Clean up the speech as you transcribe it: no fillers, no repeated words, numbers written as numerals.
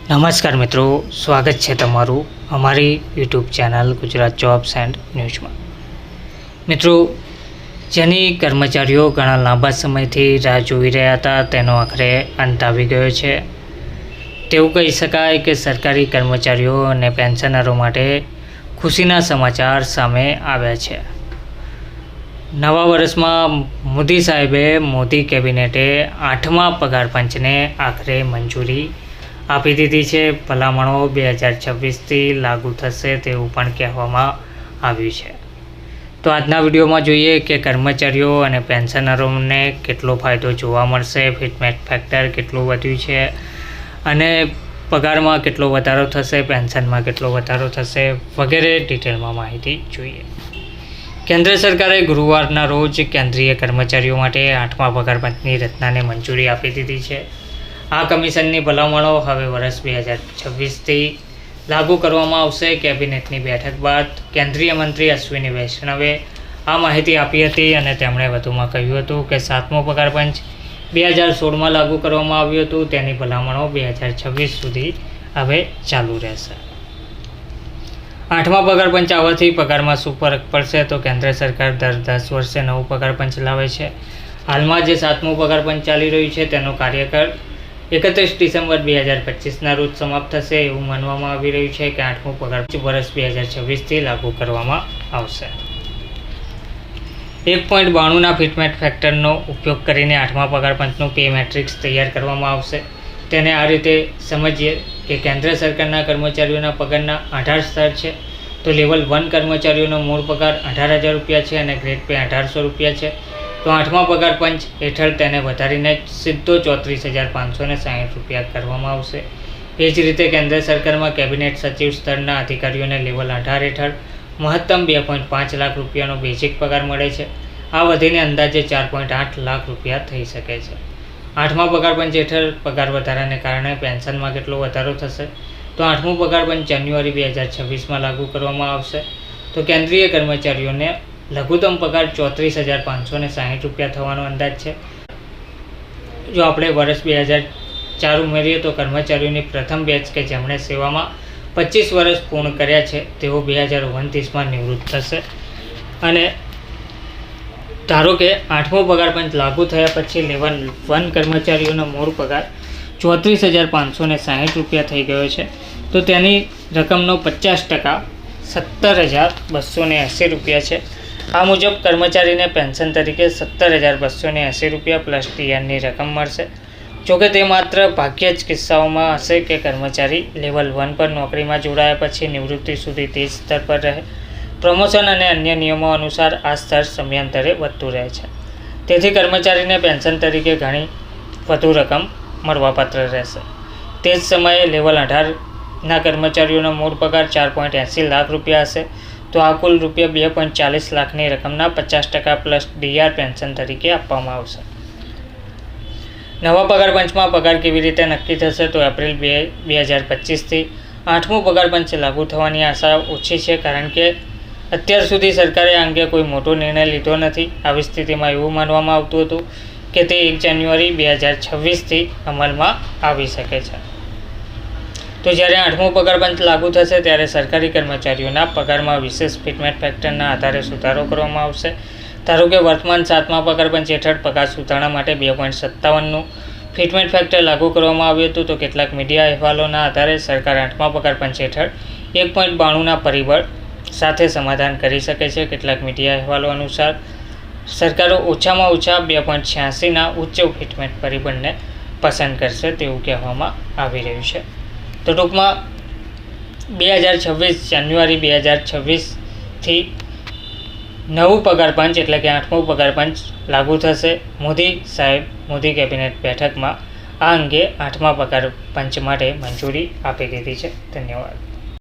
નમસ્કાર મિત્રો, સ્વાગત છે તમારું અમારી YouTube channel Gujarat jobs and ન્યૂઝમાં। મિત્રો, જેની કર્મચારીઓ ઘણા લાંબા સમયથી રાહ જોઈ રહ્યા હતા તેનો આખરે અંત આવી ગયો છે તેવું કહી શકાય કે સરકારી કર્મચારીઓ અને પેન્શનરો માટે ખુશીના સમાચાર સામે આવ્યા છે। નવા વર્ષમાં મોદી સાહેબે મોદી કેબિનેટે 8મા પગાર પંચને આખરે મંજૂરી આપી દીધી છે। ભલામણો 2026થી લાગુ થશે તેવું પણ કહેવામાં આવ્યું છે। તો આજના વિડીયોમાં જોઈએ કે કર્મચારીઓ અને પેન્શનરોને કેટલો ફાયદો જોવા મળશે, ફિટમેન્ટ ફેક્ટર કેટલું વધ્યું છે અને પગારમાં કેટલો વધારો થશે, પેન્શનમાં કેટલો વધારો થશે વગેરે ડિટેલમાં માહિતી જોઈએ। કેન્દ્ર સરકારે ગુરુવારના રોજ કેન્દ્રીય કર્મચારીઓ માટે 8મા પગાર પંચની રચનાને મંજૂરી આપી દીધી છે। આ કમિશનની ભલામણો હવે વર્ષ 2026થી લાગુ કરવામાં આવશે। કેબિનેટની બેઠક બાદ કેન્દ્રીય મંત્રી અશ્વિની વૈષ્ણવે આ માહિતી આપી હતી અને તેમણે વધુમાં કહ્યું હતું કે 7મો પગાર પંચ 2016માં લાગુ કરવામાં આવ્યું હતું, તેની ભલામણો 2026 સુધી હવે ચાલુ રહેશે। 8મા પગાર પંચ આવવાથી પગારમાં શું ફરક પડશે? તો કેન્દ્ર સરકાર દર 10 વર્ષે નવું પગાર પંચ લાવે છે। હાલમાં જે 7મું પગાર પંચ ચાલી રહ્યું છે તેનો કાર્યકાળ 31 ડિસેમ્બર 2025ના રોજ સમાપ્ત થશે એવું માનવામાં આવી રહ્યું છે કે 8મું પગાર પંચ વર્ષ 2026થી લાગુ કરવામાં આવશે। 1.92ના ફિટમેન્ટ ફેક્ટરનો ઉપયોગ કરીને 8મા પગાર પંચનું પે મેટ્રિક્સ તૈયાર કરવામાં આવશે। તેને આ રીતે સમજીએ કે કેન્દ્ર સરકારના કર્મચારીઓના પગારના 18 સ્તર છે। તો લેવલ 1 કર્મચારીઓનો મૂળ પગાર 18,000 રૂપિયા છે અને ગ્રેડ પે 1800 રૂપિયા છે। તો 8મા પગાર પંચ હેઠળ તેને વધારીને સીધો 34,560 રૂપિયા કરવામાં આવશે। એ જ રીતે કેન્દ્ર સરકારમાં કેબિનેટ સચિવ સ્તરના અધિકારીઓને લેવલ 18 હેઠળ મહત્તમ 2.5 લાખ રૂપિયાનો બેઝિક પગાર મળે છે। આ વધીને અંદાજે 4.8 લાખ રૂપિયા થઈ શકે છે। 8મા પગાર પંચ હેઠળ પગાર વધારાને કારણે પેન્શનમાં કેટલો વધારો થશે? તો 8મું પગાર પંચ જાન્યુઆરી 2026માં લાગુ કરવામાં આવશે। તો કેન્દ્રીય કર્મચારીઓને લઘુત્તમ પગાર 34,560 રૂપિયા થવાનો અંદાજ છે। જો આપણે વર્ષ 2004 ઉમેરીએ તો કર્મચારીઓની પ્રથમ બેચ કે જેમણે સેવામાં 25 વર્ષ પૂર્ણ કર્યા છે તેઓ 2029માં નિવૃત્ત થશે અને ધારો કે 8મો પગાર પંચ લાગુ થયા પછી લેવલ 1 કર્મચારીઓનો મૂળ પગાર 34,560 રૂપિયા થઈ ગયો છે તો તેની રકમનો 50% 17,280 રૂપિયા છે। આ મુજબ કર્મચારીને પેન્શન તરીકે 17,280 રૂપિયા પ્લસ ટીઆરની રકમ મળશે। જોકે તે માત્ર ભાગ્યે જ કિસ્સાઓમાં હશે કે કર્મચારી લેવલ 1 પર નોકરીમાં જોડાયા પછી નિવૃત્તિ સુધી તે જ સ્તર પર રહે। પ્રમોશન અને અન્ય નિયમો અનુસાર આ સ્તર સમયાંતરે વધતું રહે છે, તેથી કર્મચારીને પેન્શન તરીકે ઘણી વધુ રકમ મળવાપાત્ર રહેશે। તે જ સમયે લેવલ 18ના કર્મચારીઓનો મૂળ પગાર 4.80 લાખ રૂપિયા હશે તો આ કુલ રૂપિયા 2.40 લાખની રકમના 50% પ્લસ ડીઆર પેન્શન તરીકે આપવામાં આવશે। નવા પગાર પંચમાં પગાર કેવી રીતે નક્કી થશે? તો એપ્રિલ 2025થી 8મું પગાર પંચ લાગુ થવાની આશા ઓછી છે, કારણ કે અત્યાર સુધી સરકારે આ અંગે કોઈ મોટો નિર્ણય લીધો નથી। આવી સ્થિતિમાં એવું માનવામાં આવતું હતું કે તે 1 જાન્યુઆરી 2026થી અમલમાં આવી શકે છે। તો જ્યારે 8મું પગાર પંચ લાગુ થશે ત્યારે સરકારી કર્મચારીઓના પગારમાં વિશેષ ફિટમેન્ટ ફેક્ટરના આધારે સુધારો કરવામાં આવશે। ધારો કે વર્તમાન 7મા પગાર પંચ હેઠળ પગાર સુધારણા માટે 2.57નું ફિટમેન્ટ ફેક્ટર લાગુ કરવામાં આવ્યું હતું, તો કેટલાક મીડિયા અહેવાલોના આધારે સરકાર 8મા પગાર પંચ હેઠળ 1.92ના પરિબળ સાથે સમાધાન કરી શકે છે। કેટલાક મીડિયા અહેવાલો અનુસાર સરકારો ઓછામાં ઓછા 2.86ના ઉચ્ચ ફિટમેન્ટ પરિબળને પસંદ કરશે તેવું કહેવામાં આવી રહ્યું છે। તો ટૂંકમાં 2026 જાન્યુઆરી 2026થી નવું પગાર પંચ એટલે કે 8મું પગાર પંચ લાગુ થશે। મોદી કેબિનેટ બેઠકમાં આ અંગે 8મા પગાર પંચ માટે મંજૂરી આપી દીધી છે। ધન્યવાદ।